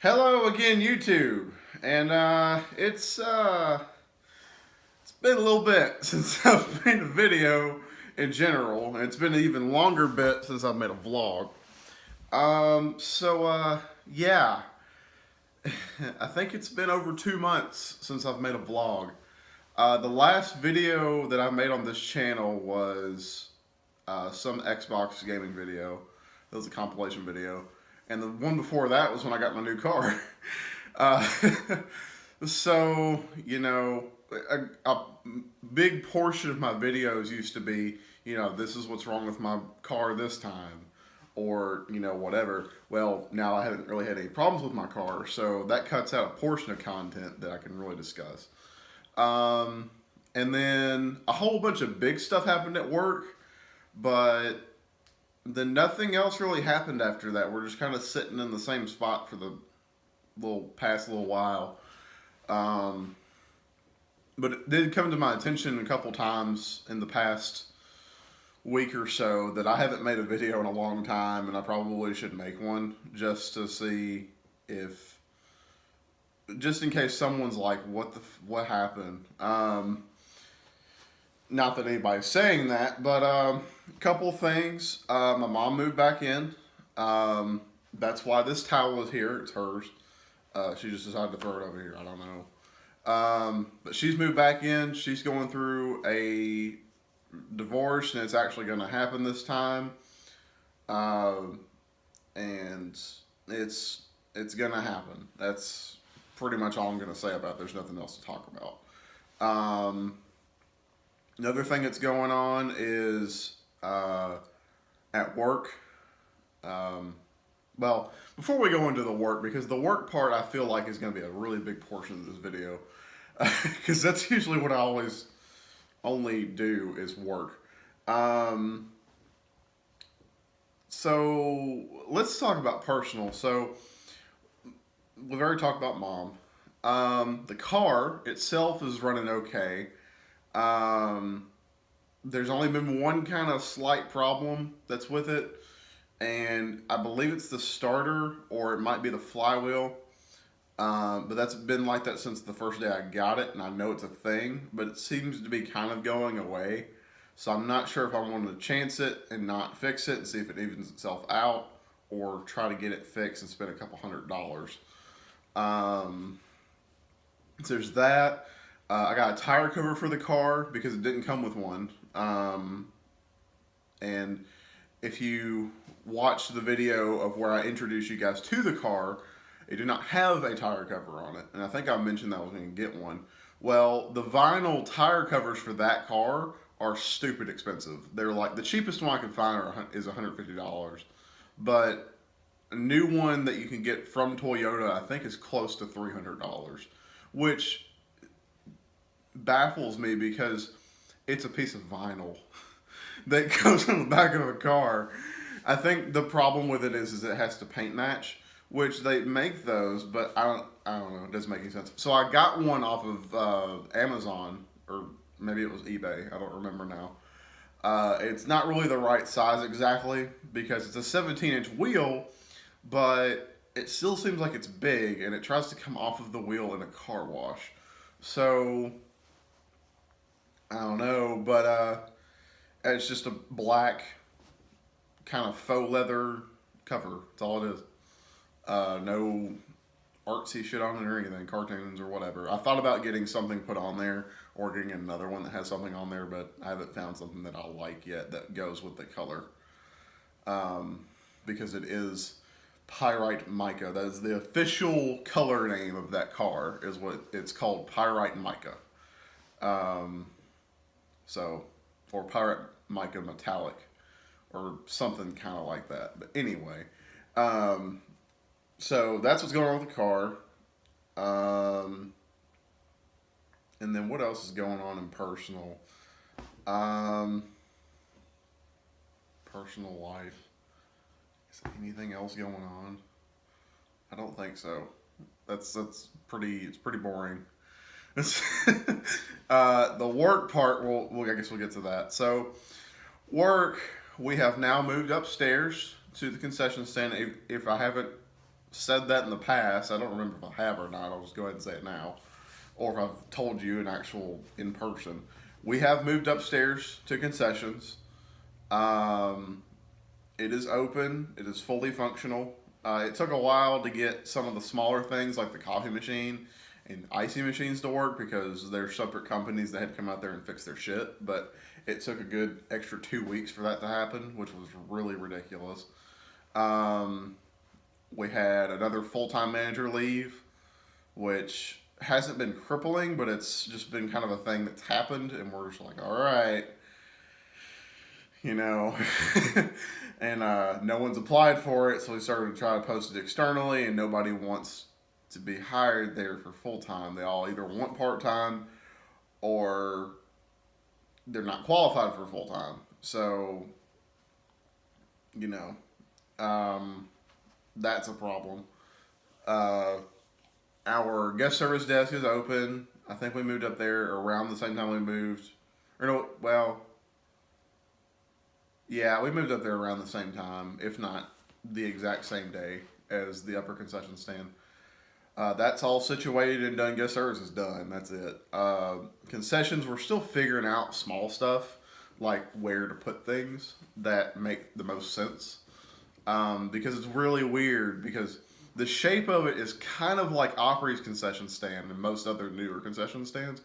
Hello again, YouTube, and it's been a little bit since I've made a video in general, and it's been an even longer bit since I've made a vlog. Yeah, I think it's been over 2 months since I've made a vlog. The last video that I made on this channel was some Xbox gaming video. It was a compilation video. And the one before that was when I got my new car. Uh, a big portion of my videos used to be, this is what's wrong with my car this time, or, whatever. Well, now I haven't really had any problems with my car, so that cuts out a portion of content that I can really discuss. And then a whole bunch of big stuff happened at work, but then nothing else really happened after that. We're just kind of sitting in the same spot for the past little while. But it did come to my attention a couple times in the past week or so that I haven't made a video in a long time, and I probably should make one just to see if, just in case someone's like, what happened? Not that anybody's saying that, but a couple things. My mom moved back in. That's why this towel is here. It's hers. She just decided to throw it over here. I don't know. But she's moved back in. She's going through a divorce, and it's actually going to happen this time. And it's going to happen. That's pretty much all I'm going to say about it. There's nothing else to talk about. Another thing that's going on is at work. Well, before we go into the work, because the work part I feel like is going to be a really big portion of this video, because that's usually what I always only do is work. So let's talk about personal. So we've already talked about mom. The car itself is running okay. There's only been one kind of slight problem that's with it, and I believe it's the starter, or it might be the flywheel. But that's been like that since the first day I got it, and I know it's a thing, but it seems to be kind of going away. So I'm not sure if I want to chance it and not fix it and see if it evens itself out, or try to get it fixed and spend a couple $100. So there's that. I got a tire cover for the car because it didn't come with one. And if you watch the video of where I introduced you guys to the car, it did not have a tire cover on it. And I think I mentioned that I was going to get one. Well, the vinyl tire covers for that car are stupid expensive. They're like, the cheapest one I can find is $150. But a new one that you can get from Toyota, I think, is close to $300, which baffles me because it's a piece of vinyl that goes on the back of a car. I think the problem with it is it has to paint match, which they make those, but I don't know, it doesn't make any sense. So I got one off of Amazon, or maybe it was eBay, I don't remember now. It's not really the right size exactly because it's a 17-inch wheel, but it still seems like it's big, and it tries to come off of the wheel in a car wash. So I don't know, but it's just a black kind of faux leather cover. That's all it is. No artsy shit on it or anything, cartoons or whatever. I thought about getting something put on there or getting another one that has something on there, but I haven't found something that I like yet that goes with the color. Because it is pyrite mica. That is the official color name of that car, is what it's called, pyrite mica. Or pyrite mica metallic, or something kind of like that. But anyway, so that's what's going on with the car. And then what else is going on in personal? Personal life. Is there anything else going on? I don't think so. It's pretty boring. The work part, I guess we'll get to that. So, work, we have now moved upstairs to the concession stand. If I haven't said that in the past. I don't remember if I have or not. I'll just go ahead and say it now, or if I've told you in person. We have moved upstairs to concessions. Um, it is open. It is fully functional. It took a while to get some of the smaller things like the coffee machine and icy machines to work because they're separate companies that had to come out there and fix their shit. But it took a good extra 2 weeks for that to happen, which was really ridiculous. Um, we had another full time manager leave, which hasn't been crippling, but it's just been kind of a thing that's happened, and we're just like, all right, you know, and no one's applied for it, so we started to try to post it externally, and nobody wants to be hired there for full time. They all either want part time or they're not qualified for full time. So, you know, um, that's a problem. Uh, our guest service desk is open. I think we moved up there around the same time we moved. Or no, well, yeah, we moved up there around the same time, if not the exact same day as the upper concession stand. That's all situated and done. Guest service is done. That's it. Concessions, we're still figuring out small stuff like where to put things that make the most sense. Because it's really weird because the shape of it is kind of like Opry's concession stand and most other newer concession stands,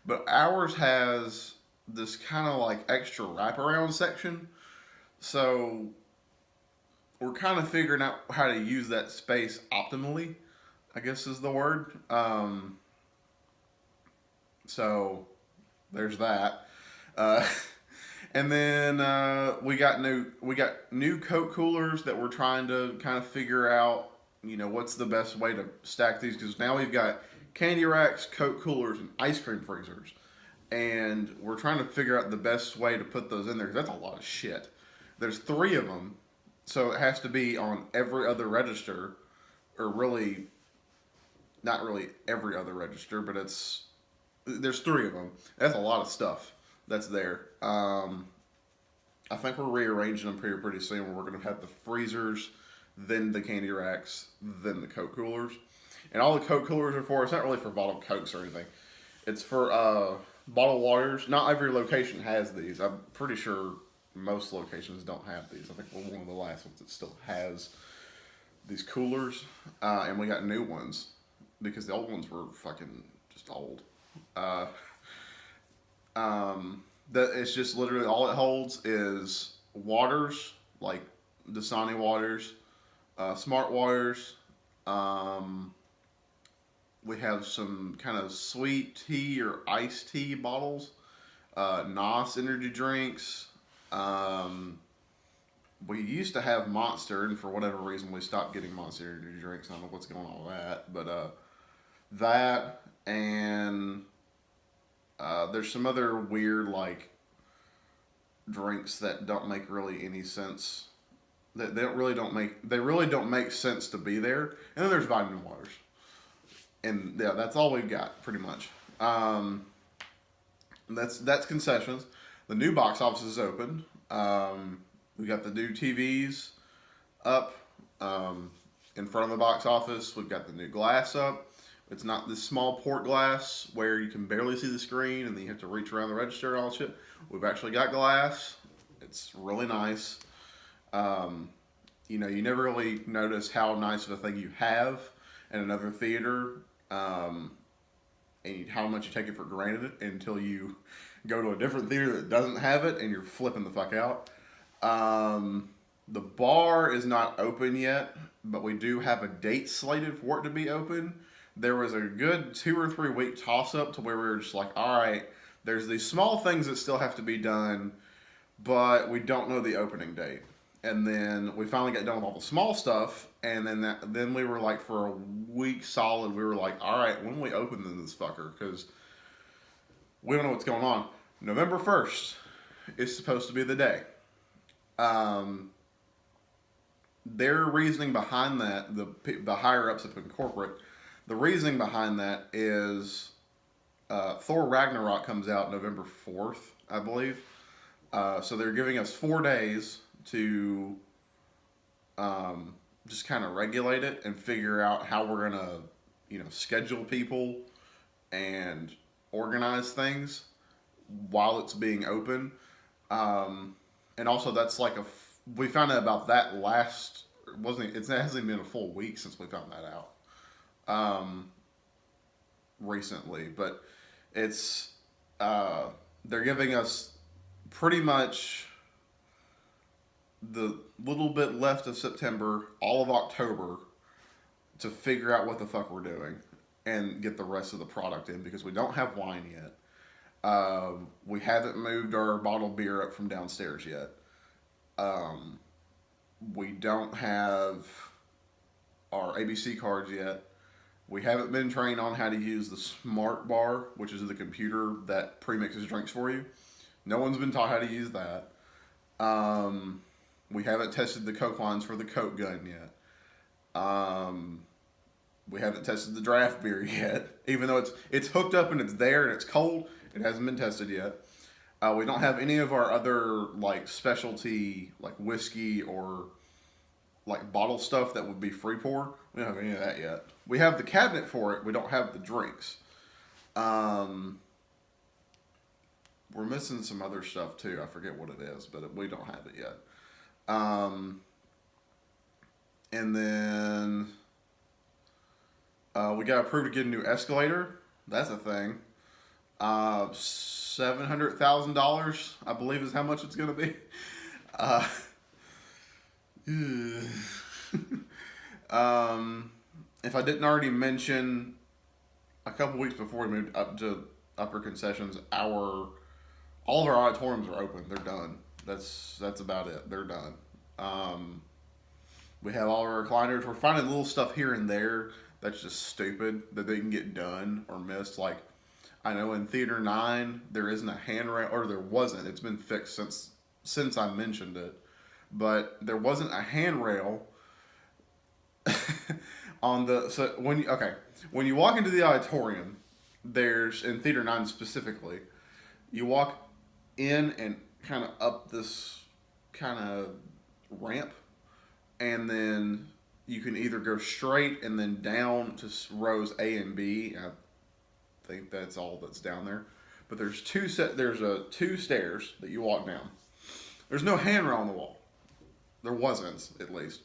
but ours has this kind of like extra wraparound section. So we're kind of figuring out how to use that space optimally, I guess is the word. So there's that. Uh, and then we got new Coke coolers that we're trying to kind of figure out. You know what's the best way to stack these because now we've got candy racks, Coke coolers, and ice cream freezers, and we're trying to figure out the best way to put those in there because that's a lot of shit. There's three of them, so it has to be on every other register, or really not really every other register, but there's three of them. That's a lot of stuff that's there. I think we're rearranging them pretty soon. Where we're going to have the freezers, then the candy racks, then the Coke coolers, and all the Coke coolers are for. It's not really for bottled Cokes or anything. It's for bottled waters. Not every location has these. I'm pretty sure most locations don't have these. I think we're one of the last ones that still has these coolers, and we got new ones because the old ones were fucking just old. Uh, that it's just literally all it holds is waters like Dasani waters, smart waters. Um, we have some kind of sweet tea or iced tea bottles, Nos energy drinks. Um, we used to have Monster, and for whatever reason, we stopped getting Monster energy drinks. I don't know what's going on with that, but that and there's some other weird like drinks that don't make really any sense. That they really don't make sense to be there. And then there's vitamin waters, and yeah, that's all we've got pretty much. That's concessions. The new box office is open. We got the new TVs up in front of the box office. We've got the new glass up. It's not this small port glass where you can barely see the screen and then you have to reach around the register and all that shit. We've actually got glass. It's really nice. You never really notice how nice of a thing you have in another theater, and how much you take it for granted until you go to a different theater that doesn't have it and you're flipping the fuck out. The bar is not open yet, but we do have a date slated for it to be open. There was a good 2 or 3 week toss up to where we were just like, all right, there's these small things that still have to be done, but we don't know the opening date. And then we finally got done with all the small stuff, and then we were like for a week solid, we were like, all right, when we open this fucker, because we don't know what's going on. November 1st is supposed to be the day. Their reasoning behind that, the higher ups up in corporate, the reasoning behind that is Thor Ragnarok comes out November 4th, I believe. So they're giving us 4 days to just kind of regulate it and figure out how we're gonna, schedule people and organize things while it's being open. And also, that's like we found out about that last. It hasn't been a full week since we found that out. Recently, but it's they're giving us pretty much the little bit left of September, all of October, to figure out what the fuck we're doing and get the rest of the product in because we don't have wine yet. We haven't moved our bottled beer up from downstairs yet. We don't have our ABC cards yet. We haven't been trained on how to use the Smart Bar, which is the computer that premixes drinks for you. No one's been taught how to use that. We haven't tested the Coke lines for the Coke gun yet. We haven't tested the draft beer yet, even though it's hooked up and it's there and it's cold. It hasn't been tested yet. We don't have any of our other like specialty like whiskey or like bottle stuff that would be free pour. We don't have any of that yet. We have the cabinet for it. We don't have the drinks. We're missing some other stuff too. I forget what it is, but we don't have it yet. And then we got approved to get a new escalator. That's a thing. $700,000, I believe, is how much it's going to be. If I didn't already mention, a couple weeks before we moved up to upper concessions, all of our auditoriums are open. They're done. That's about it. They're done. We have all our recliners. We're finding little stuff here and there that's just stupid that they can get done or missed. Like, I know in Theater 9 there isn't a handrail, or there wasn't. It's been fixed since I mentioned it, but there wasn't a handrail on the. So when you walk into the auditorium, there's in Theater 9 specifically, you walk in and kind of up this kind of ramp, and then you can either go straight and then down to rows A and B. I think that's all that's down there. But there's two stairs that you walk down. There's no handrail on the wall. There wasn't, at least.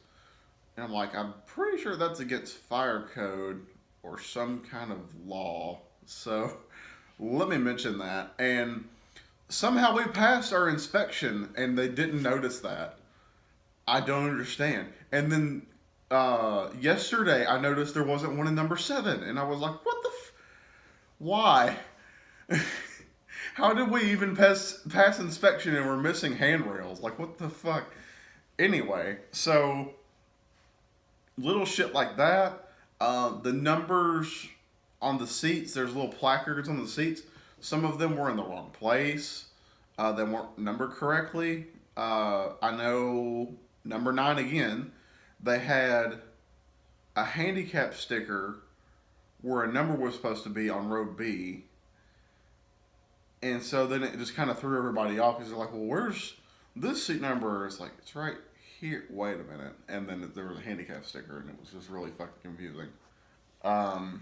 And I'm like, I'm pretty sure that's against fire code or some kind of law. So let me mention that. And somehow we passed our inspection and they didn't notice that. I don't understand. And then yesterday I noticed there wasn't one in number 7. And I was like, what the why? How did we even pass inspection and we're missing handrails? Like, what the fuck? Anyway, so little shit like that. The numbers on the seats, there's little placards on the seats. Some of them were in the wrong place. They weren't numbered correctly. I know number 9 again, they had a handicap sticker where a number was supposed to be on row B. And so then it just kind of threw everybody off because they're like, well, where's this seat number? It's like, it's right here. Wait a minute. And then there was a handicap sticker and it was just really fucking confusing. But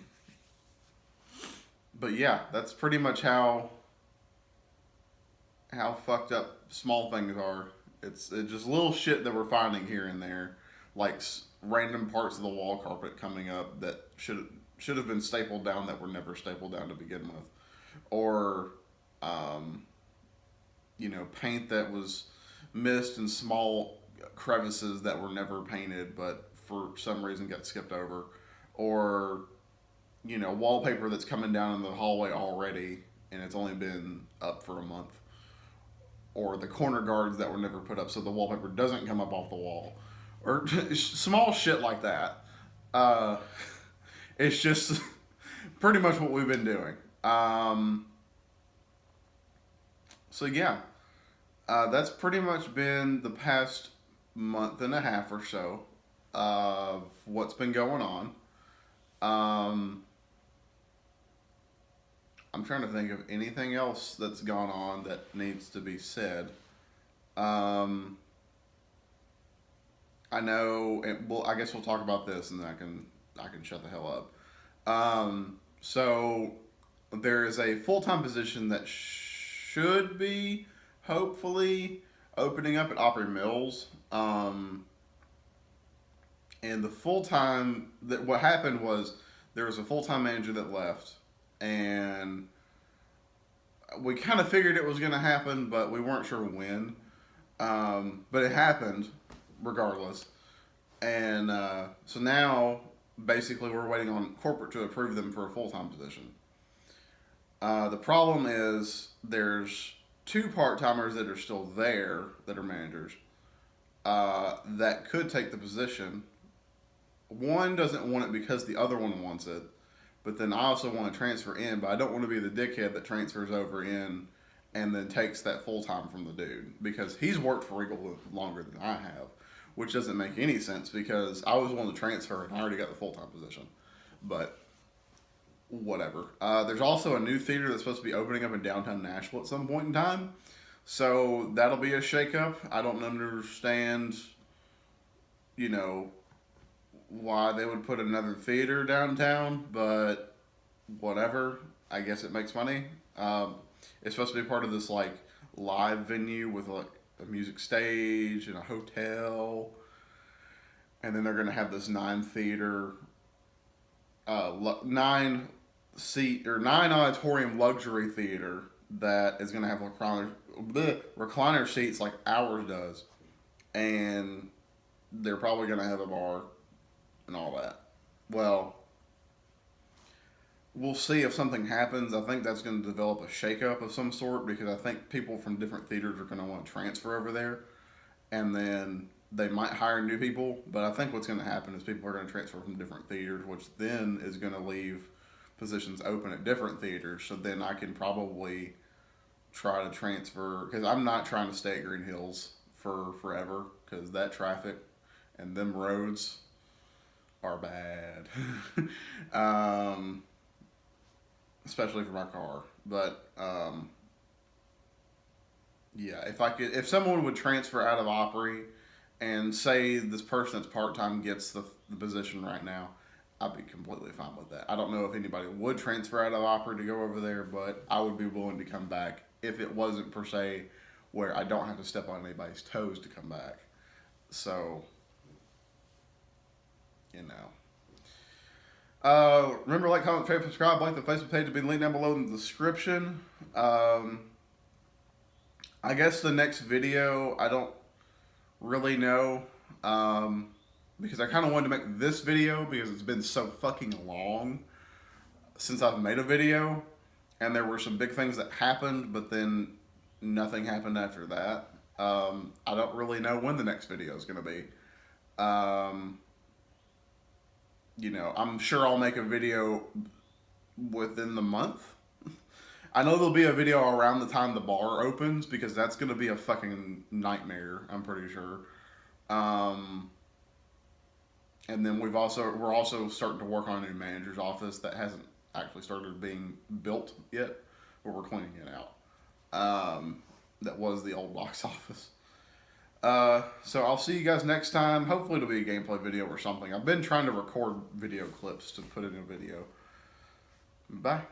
yeah, that's pretty much how fucked up small things are. It's just little shit that we're finding here and there, like random parts of the wall carpet coming up that should have been stapled down that were never stapled down to begin with, or paint that was missed in small crevices that were never painted but for some reason got skipped over, or wallpaper that's coming down in the hallway already and it's only been up for a month, or the corner guards that were never put up so the wallpaper doesn't come up off the wall, or small shit like that. It's just pretty much what we've been doing. So yeah, that's pretty much been the past month and a half or so of what's been going on. I'm trying to think of anything else that's gone on that needs to be said. I know. Well, I guess we'll talk about this, and then I can shut the hell up. So there is a full time position that should be hopefully opening up at Opry Mills. And the full time that what happened was there was a full time manager that left, and we kind of figured it was going to happen, but we weren't sure when. But it happened regardless. And so now, basically, we're waiting on corporate to approve them for a full time position. The problem is there's two part timers that are still there that are managers that could take the position. One doesn't want it because the other one wants it, but then I also want to transfer in, but I don't want to be the dickhead that transfers over in and then takes that full time from the dude because he's worked for Regal longer than I have, which doesn't make any sense because I was one to transfer and I already got the full time position. But whatever. There's also a new theater that's supposed to be opening up in downtown Nashville at some point in time, so that'll be a shakeup. I don't understand, you know, why they would put another theater downtown, but whatever. I guess it makes money. It's supposed to be part of this like live venue with like a music stage and a hotel, and then they're gonna have this nine seat or nine auditorium luxury theater that is gonna have recliner seats like ours does, and they're probably gonna have a bar and all that. Well, we'll see if something happens. I think that's going to develop a shakeup of some sort because I think people from different theaters are going to want to transfer over there, and then they might hire new people. But I think what's going to happen is people are going to transfer from different theaters, which then is going to leave positions open at different theaters. So then I can probably try to transfer because I'm not trying to stay at Green Hills for forever because that traffic and them roads are bad. Especially for my car. But yeah, if someone would transfer out of Opry and say this person that's part time gets the position right now, I'd be completely fine with that. I don't know if anybody would transfer out of Opry to go over there, but I would be willing to come back if it wasn't per se where I don't have to step on anybody's toes to come back. So, you know. Remember, like, comment, favorite, subscribe, like the Facebook page will be linked down below in the description. I guess the next video, I don't really know, because I kind of wanted to make this video because it's been so fucking long since I've made a video, and there were some big things that happened, but then nothing happened after that. I don't really know when the next video is going to be. You know, I'm sure I'll make a video within the month. I know there'll be a video around the time the bar opens because that's going to be a fucking nightmare, I'm pretty sure. And then we're also starting to work on a new manager's office that hasn't actually started being built yet, but we're cleaning it out. That was the old box office. So I'll see you guys next time. Hopefully it'll be a gameplay video or something. I've been trying to record video clips to put in a video. Bye.